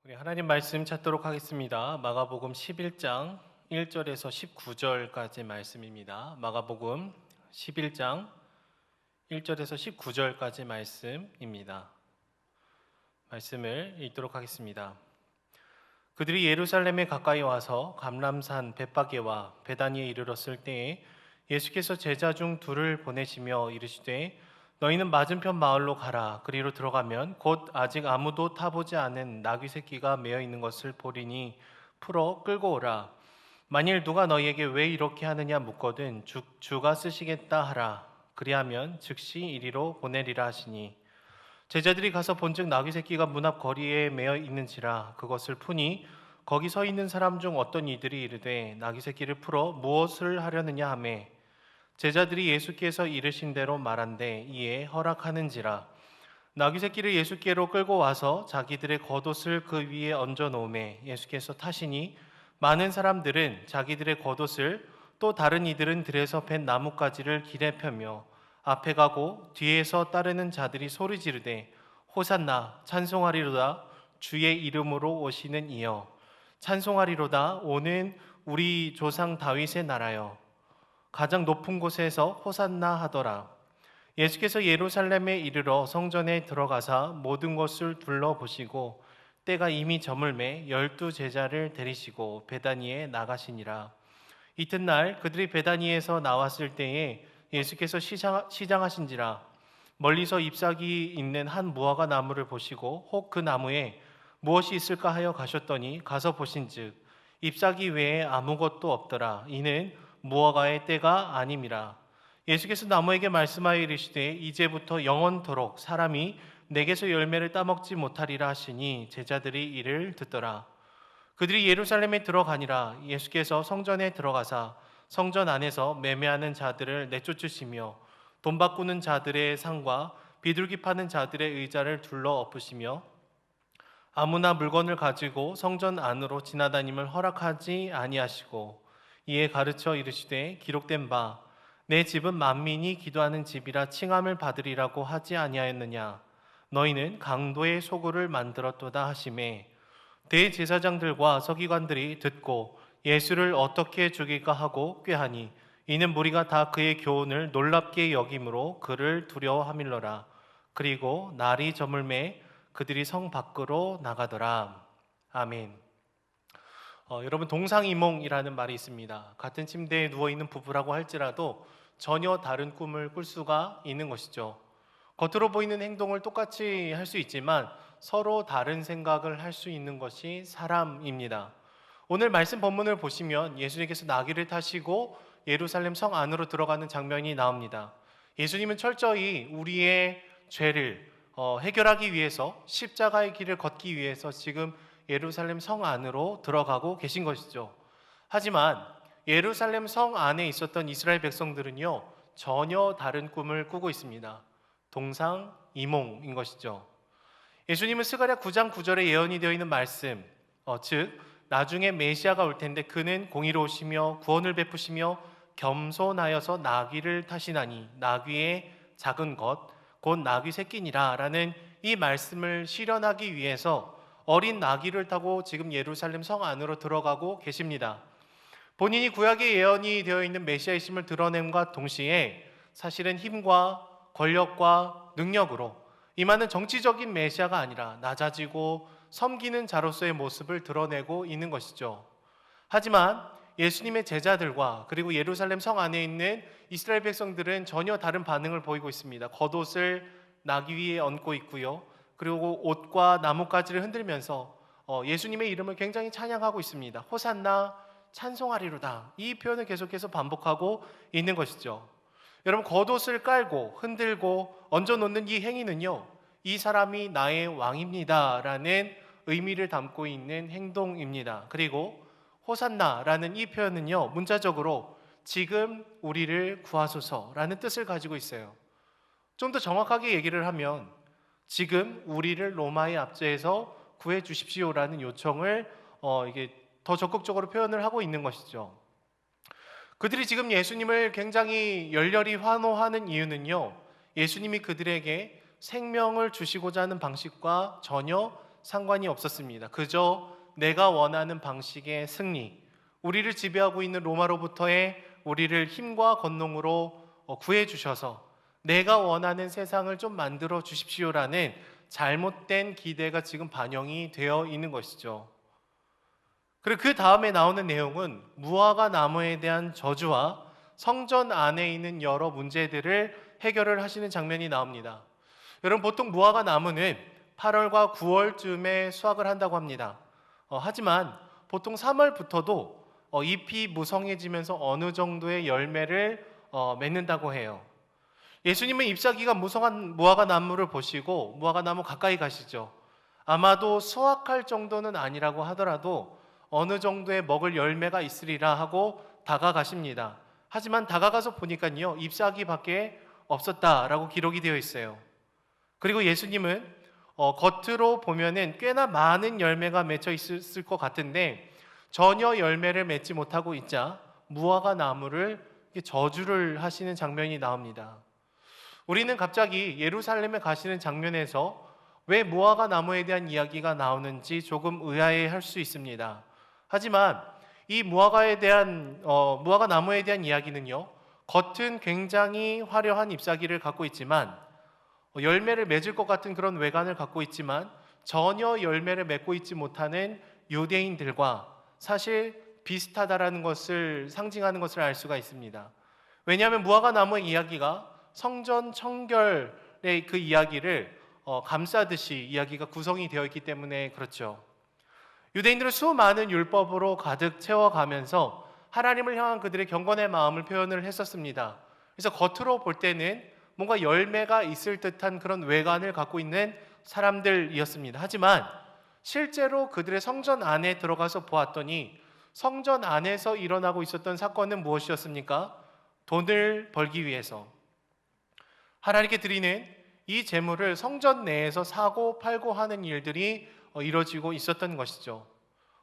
우리 하나님 말씀 찾도록 하겠습니다. 마가복음 11장 1절에서 19절까지 말씀입니다. 마가복음 11장 1절에서 19절까지 말씀입니다. 말씀을 읽도록 하겠습니다. 그들이 예루살렘에 가까이 와서 감람산 벳바게와 베다니에 이르렀을 때에 예수께서 제자 중 둘을 보내시며 이르시되 너희는 맞은편 마을로 가라. 그리로 들어가면 곧 아직 아무도 타보지 않은 나귀 새끼가 매어 있는 것을 보리니 풀어 끌고 오라. 만일 누가 너희에게 왜 이렇게 하느냐 묻거든 주가 쓰시겠다 하라. 그리하면 즉시 이리로 보내리라 하시니 제자들이 가서 본즉 나귀 새끼가 문 앞 거리에 매어 있는지라. 그것을 푸니 거기 서 있는 사람 중 어떤 이들이 이르되 나귀 새끼를 풀어 무엇을 하려느냐 하매 제자들이 예수께서 이르신 대로 말한대 이에 허락하는지라. 나귀 새끼를 예수께로 끌고 와서 자기들의 겉옷을 그 위에 얹어 놓음에 예수께서 타시니 많은 사람들은 자기들의 겉옷을 또 다른 이들은 들에서 벤 나뭇가지를 길에 펴며 앞에 가고 뒤에서 따르는 자들이 소리 지르되 호산나 찬송하리로다 주의 이름으로 오시는 이여 찬송하리로다 오는 우리 조상 다윗의 나라여 가장 높은 곳에서 호산나 하더라. 예수께서 예루살렘에 이르러 성전에 들어가사 모든 것을 둘러보시고 때가 이미 저물매 12 제자를 데리시고 베다니에 나가시니라. 이튿날 그들이 베다니에서 나왔을 때에 예수께서 시장하신지라. 멀리서 잎사귀 있는 한 무화과 나무를 보시고 혹 그 나무에 무엇이 있을까 하여 가셨더니 가서 보신즉 잎사귀 외에 아무것도 없더라. 이는 무화과의 때가 아님이라. 예수께서 나무에게 말씀하여 이르시되 이제부터 영원토록 사람이 내게서 열매를 따먹지 못하리라 하시니 제자들이 이를 듣더라. 그들이 예루살렘에 들어가니라. 예수께서 성전에 들어가사 성전 안에서 매매하는 자들을 내쫓으시며 돈 바꾸는 자들의 상과 비둘기 파는 자들의 의자를 둘러 엎으시며 아무나 물건을 가지고 성전 안으로 지나다님을 허락하지 아니하시고 이에 가르쳐 이르시되 기록된 바 내 집은 만민이 기도하는 집이라 칭함을 받으리라고 하지 아니하였느냐. 너희는 강도의 소굴을 만들었도다 하시매 대제사장들과 서기관들이 듣고 예수를 어떻게 죽일까 하고 꾀하니 이는 무리가 다 그의 교훈을 놀랍게 여김으로 그를 두려워함일러라. 그리고 날이 저물매 그들이 성 밖으로 나가더라. 아멘. 여러분 동상이몽이라는 말이 있습니다. 같은 침대에 누워있는 부부라고 할지라도 전혀 다른 꿈을 꿀 수가 있는 것이죠. 겉으로 보이는 행동을 똑같이 할 수 있지만 서로 다른 생각을 할 수 있는 것이 사람입니다. 오늘 말씀 본문을 보시면 예수님께서 나귀를 타시고 예루살렘 성 안으로 들어가는 장면이 나옵니다. 예수님은 철저히 우리의 죄를 해결하기 위해서 십자가의 길을 걷기 위해서 지금 예루살렘 성 안으로 들어가고 계신 것이죠. 하지만 예루살렘 성 안에 있었던 이스라엘 백성들은요 전혀 다른 꿈을 꾸고 있습니다. 동상이몽인 것이죠. 예수님은 스가랴 9장 9절에 예언이 되어 있는 말씀, 즉 나중에 메시아가 올 텐데 그는 공의로우시며 구원을 베푸시며 겸손하여서 나귀를 타시나니 나귀의 작은 것 곧 나귀 새끼니라 라는 이 말씀을 실현하기 위해서 어린 나귀를 타고 지금 예루살렘 성 안으로 들어가고 계십니다. 본인이 구약에 예언이 되어 있는 메시아이심을 드러냄과 동시에 사실은 힘과 권력과 능력으로 임하는 정치적인 메시아가 아니라 낮아지고 섬기는 자로서의 모습을 드러내고 있는 것이죠. 하지만 예수님의 제자들과 그리고 예루살렘 성 안에 있는 이스라엘 백성들은 전혀 다른 반응을 보이고 있습니다. 겉옷을 나귀 위에 얹고 있고요. 그리고 옷과 나뭇가지를 흔들면서 예수님의 이름을 굉장히 찬양하고 있습니다. 호산나 찬송하리로다. 이 표현을 계속해서 반복하고 있는 것이죠. 여러분 겉옷을 깔고 흔들고 얹어놓는 이 행위는요 이 사람이 나의 왕입니다 라는 의미를 담고 있는 행동입니다. 그리고 호산나라는 이 표현은요 문자적으로 지금 우리를 구하소서라는 뜻을 가지고 있어요. 좀 더 정확하게 얘기를 하면 지금 우리를 로마의 압제에서 구해 주십시오라는 요청을 이게 더 적극적으로 표현을 하고 있는 것이죠. 그들이 지금 예수님을 굉장히 열렬히 환호하는 이유는요 예수님이 그들에게 생명을 주시고자 하는 방식과 전혀 상관이 없었습니다. 그저 내가 원하는 방식의 승리, 우리를 지배하고 있는 로마로부터의 우리를 힘과 권능으로 구해 주셔서 내가 원하는 세상을 좀 만들어 주십시오라는 잘못된 기대가 지금 반영이 되어 있는 것이죠. 그리고 그 다음에 나오는 내용은 무화과 나무에 대한 저주와 성전 안에 있는 여러 문제들을 해결을 하시는 장면이 나옵니다. 여러분, 보통 무화과 나무는 8월과 9월쯤에 수확을 한다고 합니다. 하지만 보통 3월부터도 잎이 무성해지면서 어느 정도의 열매를 맺는다고 해요. 예수님은 잎사귀가 무성한 무화과 나무를 보시고 무화과 나무 가까이 가시죠. 아마도 수확할 정도는 아니라고 하더라도 어느 정도의 먹을 열매가 있으리라 하고 다가가십니다. 하지만 다가가서 보니까요, 잎사귀밖에 없었다라고 기록이 되어 있어요. 그리고 예수님은 겉으로 보면은 꽤나 많은 열매가 맺혀 있을 것 같은데 전혀 열매를 맺지 못하고 있자 무화과 나무를 저주를 하시는 장면이 나옵니다. 우리는 갑자기 예루살렘에 가시는 장면에서 왜 무화과 나무에 대한 이야기가 나오는지 조금 의아해할 수 있습니다. 하지만 이 무화과 나무에 대한 이야기는요, 겉은 굉장히 화려한 잎사귀를 갖고 있지만 열매를 맺을 것 같은 그런 외관을 갖고 있지만 전혀 열매를 맺고 있지 못하는 유대인들과 사실 비슷하다라는 것을 상징하는 것을 알 수가 있습니다. 왜냐하면 무화과 나무의 이야기가 성전 청결의 그 이야기를 감싸듯이 이야기가 구성이 되어 있기 때문에 그렇죠. 유대인들은 수많은 율법으로 가득 채워가면서 하나님을 향한 그들의 경건의 마음을 표현을 했었습니다. 그래서 겉으로 볼 때는 뭔가 열매가 있을 듯한 그런 외관을 갖고 있는 사람들이었습니다. 하지만 실제로 그들의 성전 안에 들어가서 보았더니 성전 안에서 일어나고 있었던 사건은 무엇이었습니까? 돈을 벌기 위해서 하나님께 드리는 이 재물을 성전 내에서 사고 팔고 하는 일들이 이루어지고 있었던 것이죠.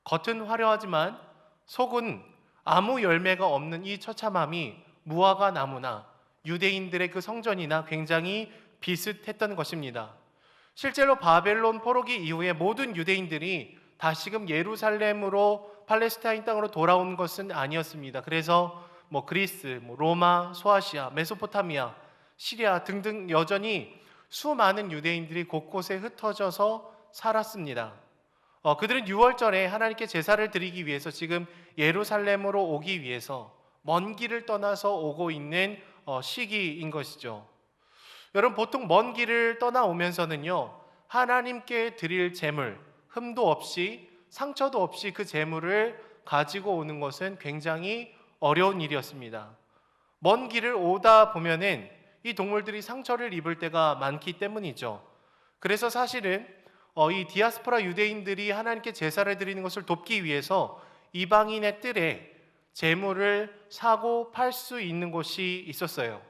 겉은 화려하지만 속은 아무 열매가 없는 이 처참함이 무화과 나무나 유대인들의 그 성전이나 굉장히 비슷했던 것입니다. 실제로 바벨론 포로기 이후에 모든 유대인들이 다시금 예루살렘으로 팔레스타인 땅으로 돌아온 것은 아니었습니다. 그래서 그리스, 로마, 소아시아, 메소포타미아, 시리아 등등 여전히 수많은 유대인들이 곳곳에 흩어져서 살았습니다. 그들은 6월절에 하나님께 제사를 드리기 위해서 지금 예루살렘으로 오기 위해서 먼 길을 떠나서 오고 있는 시기인 것이죠. 여러분, 보통 먼 길을 떠나오면서는요, 하나님께 드릴 제물, 흠도 없이 상처도 없이 그 제물을 가지고 오는 것은 굉장히 어려운 일이었습니다. 먼 길을 오다 보면은 이 동물들이 상처를 입을 때가 많기 때문이죠. 그래서 사실은 이 디아스포라 유대인들이 하나님께 제사를 드리는 것을 돕기 위해서 이방인의 뜰에 제물을 사고 팔 수 있는 곳이 있었어요.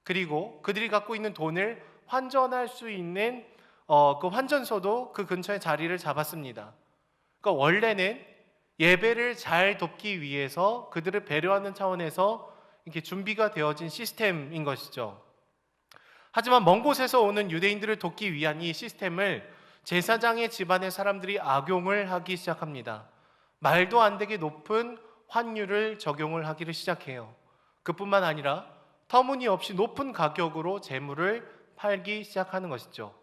그리고 그들이 갖고 있는 돈을 환전할 수 있는 그 환전소도 그 근처에 자리를 잡았습니다. 그러니까 원래는 예배를 잘 돕기 위해서 그들을 배려하는 차원에서 이렇게 준비가 되어진 시스템인 것이죠. 하지만 먼 곳에서 오는 유대인들을 돕기 위한 이 시스템을 제사장의 집안의 사람들이 악용을 하기 시작합니다. 말도 안 되게 높은 환율을 적용을 하기를 시작해요. 그뿐만 아니라 터무니없이 높은 가격으로 재물을 팔기 시작하는 것이죠.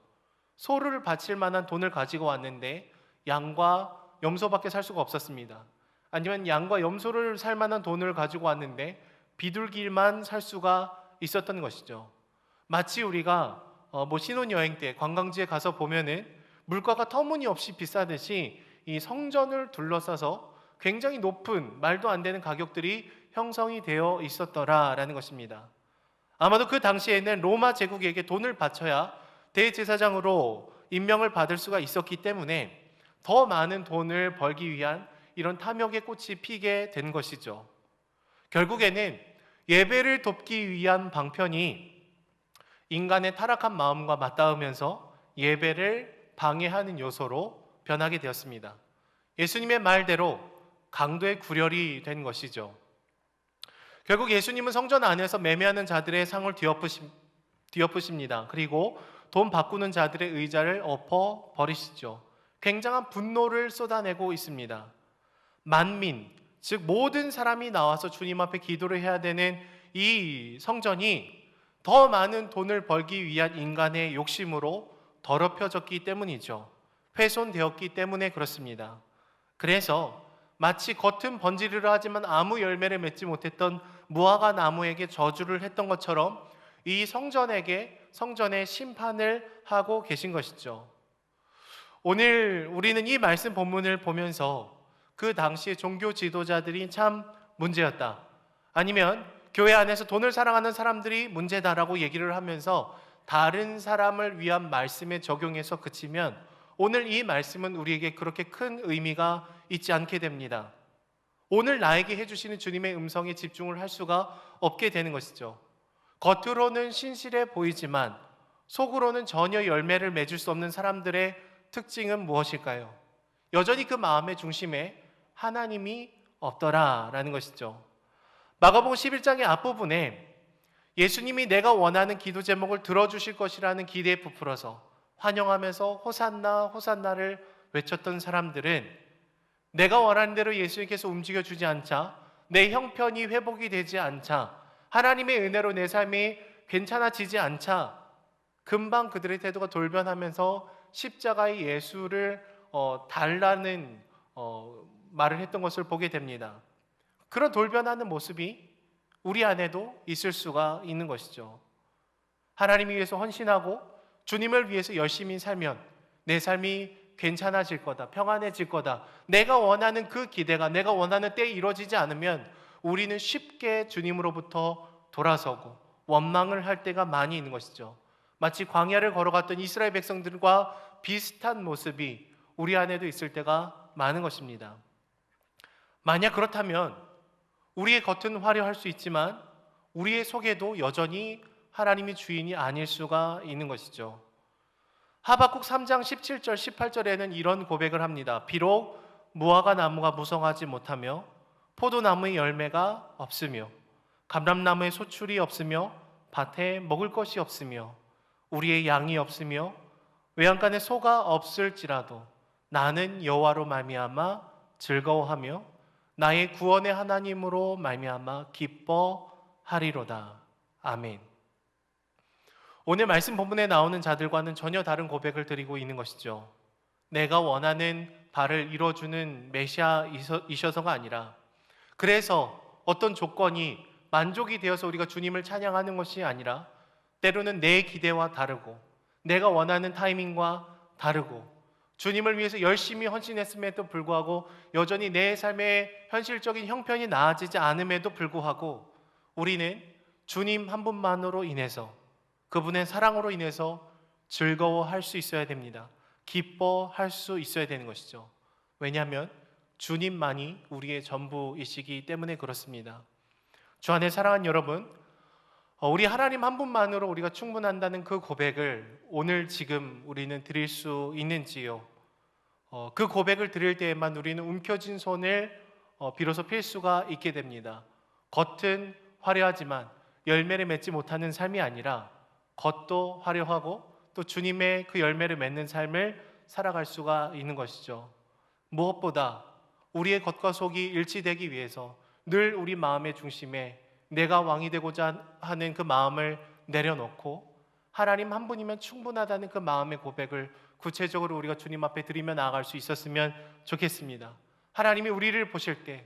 소를 바칠 만한 돈을 가지고 왔는데 양과 염소밖에 살 수가 없었습니다. 아니면 양과 염소를 살 만한 돈을 가지고 왔는데 비둘기만 살 수가 있었던 것이죠. 마치 우리가 신혼여행 때 관광지에 가서 보면은 물가가 터무니없이 비싸듯이 이 성전을 둘러싸서 굉장히 높은 말도 안 되는 가격들이 형성이 되어 있었더라라는 것입니다. 아마도 그 당시에는 로마 제국에게 돈을 바쳐야 대제사장으로 임명을 받을 수가 있었기 때문에 더 많은 돈을 벌기 위한 이런 탐욕의 꽃이 피게 된 것이죠. 결국에는 예배를 돕기 위한 방편이 인간의 타락한 마음과 맞닿으면서 예배를 방해하는 요소로 변하게 되었습니다. 예수님의 말대로 강도의 구렬이 된 것이죠. 결국 예수님은 성전 안에서 매매하는 자들의 상을 뒤엎으십니다. 그리고 돈 바꾸는 자들의 의자를 엎어 버리시죠. 굉장한 분노를 쏟아내고 있습니다. 만민, 즉 모든 사람이 나와서 주님 앞에 기도를 해야 되는 이 성전이 더 많은 돈을 벌기 위한 인간의 욕심으로 더럽혀졌기 때문이죠. 훼손되었기 때문에 그렇습니다. 그래서 마치 겉은 번지르르 하지만 아무 열매를 맺지 못했던 무화과 나무에게 저주를 했던 것처럼 이 성전에 심판을 하고 계신 것이죠. 오늘 우리는 이 말씀 본문을 보면서 그 당시의 종교 지도자들이 참 문제였다, 아니면 교회 안에서 돈을 사랑하는 사람들이 문제다라고 얘기를 하면서 다른 사람을 위한 말씀에 적용해서 그치면 오늘 이 말씀은 우리에게 그렇게 큰 의미가 있지 않게 됩니다. 오늘 나에게 해주시는 주님의 음성에 집중을 할 수가 없게 되는 것이죠. 겉으로는 신실해 보이지만 속으로는 전혀 열매를 맺을 수 없는 사람들의 특징은 무엇일까요? 여전히 그 마음의 중심에 하나님이 없더라라는 것이죠. 마가복음 11장의 앞부분에 예수님이 내가 원하는 기도 제목을 들어주실 것이라는 기대에 부풀어서 환영하면서 호산나 호산나를 외쳤던 사람들은 내가 원하는 대로 예수님께서 움직여주지 않자, 내 형편이 회복이 되지 않자, 하나님의 은혜로 내 삶이 괜찮아지지 않자 금방 그들의 태도가 돌변하면서 십자가의 예수를 달라는 말을 했던 것을 보게 됩니다. 그런 돌변하는 모습이 우리 안에도 있을 수가 있는 것이죠. 하나님을 위해서 헌신하고 주님을 위해서 열심히 살면 내 삶이 괜찮아질 거다, 평안해질 거다, 내가 원하는 그 기대가 내가 원하는 때에 이루어지지 않으면 우리는 쉽게 주님으로부터 돌아서고 원망을 할 때가 많이 있는 것이죠. 마치 광야를 걸어갔던 이스라엘 백성들과 비슷한 모습이 우리 안에도 있을 때가 많은 것입니다. 만약 그렇다면 우리의 겉은 화려할 수 있지만 우리의 속에도 여전히 하나님이 주인이 아닐 수가 있는 것이죠. 하박국 3장 17절 18절에는 이런 고백을 합니다. 비록 무화과 나무가 무성하지 못하며 포도나무의 열매가 없으며 감람나무의 소출이 없으며 밭에 먹을 것이 없으며 우리의 양이 없으며 외양간에 소가 없을지라도 나는 여호와로 말미암아 즐거워하며 나의 구원의 하나님으로 말미암아 기뻐하리로다. 아멘. 오늘 말씀 본문에 나오는 자들과는 전혀 다른 고백을 드리고 있는 것이죠. 내가 원하는 바를 이뤄주는 메시아이셔서가 아니라, 그래서 어떤 조건이 만족이 되어서 우리가 주님을 찬양하는 것이 아니라 때로는 내 기대와 다르고 내가 원하는 타이밍과 다르고 주님을 위해서 열심히 헌신했음에도 불구하고 여전히 내 삶의 현실적인 형편이 나아지지 않음에도 불구하고 우리는 주님 한 분만으로 인해서, 그분의 사랑으로 인해서 즐거워할 수 있어야 됩니다. 기뻐할 수 있어야 되는 것이죠. 왜냐하면 주님만이 우리의 전부이시기 때문에 그렇습니다. 주 안에 사랑하는 여러분, 우리 하나님 한 분만으로 우리가 충분한다는 그 고백을 오늘 지금 우리는 드릴 수 있는지요? 그 고백을 드릴 때에만 우리는 움켜쥔 손을 비로소 필 수가 있게 됩니다. 겉은 화려하지만 열매를 맺지 못하는 삶이 아니라 겉도 화려하고 또 주님의 그 열매를 맺는 삶을 살아갈 수가 있는 것이죠. 무엇보다 우리의 겉과 속이 일치되기 위해서 늘 우리 마음의 중심에 내가 왕이 되고자 하는 그 마음을 내려놓고 하나님 한 분이면 충분하다는 그 마음의 고백을 구체적으로 우리가 주님 앞에 드리며 나아갈 수 있었으면 좋겠습니다. 하나님이 우리를 보실 때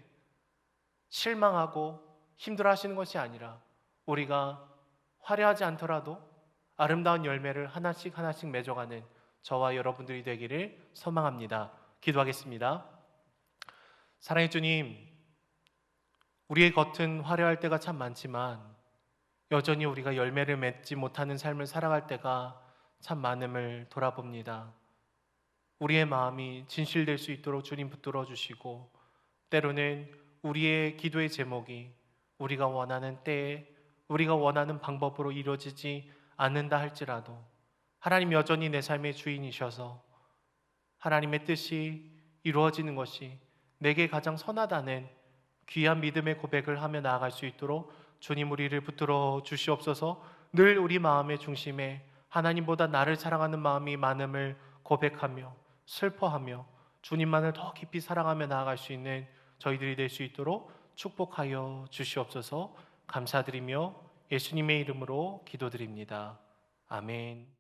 실망하고 힘들어하시는 것이 아니라 우리가 화려하지 않더라도 아름다운 열매를 하나씩 하나씩 맺어가는 저와 여러분들이 되기를 소망합니다. 기도하겠습니다. 사랑의 주님, 우리의 겉은 화려할 때가 참 많지만 여전히 우리가 열매를 맺지 못하는 삶을 살아갈 때가 참 많음을 돌아봅니다. 우리의 마음이 진실될 수 있도록 주님 붙들어 주시고, 때로는 우리의 기도의 제목이 우리가 원하는 때에 우리가 원하는 방법으로 이루어지지 않는다 할지라도 하나님 여전히 내 삶의 주인이셔서 하나님의 뜻이 이루어지는 것이 내게 가장 선하다는 귀한 믿음의 고백을 하며 나아갈 수 있도록 주님 우리를 붙들어 주시옵소서. 늘 우리 마음의 중심에 하나님보다 나를 사랑하는 마음이 많음을 고백하며 슬퍼하며 주님만을 더 깊이 사랑하며 나아갈 수 있는 저희들이 될 수 있도록 축복하여 주시옵소서. 감사드리며 예수님의 이름으로 기도드립니다. 아멘.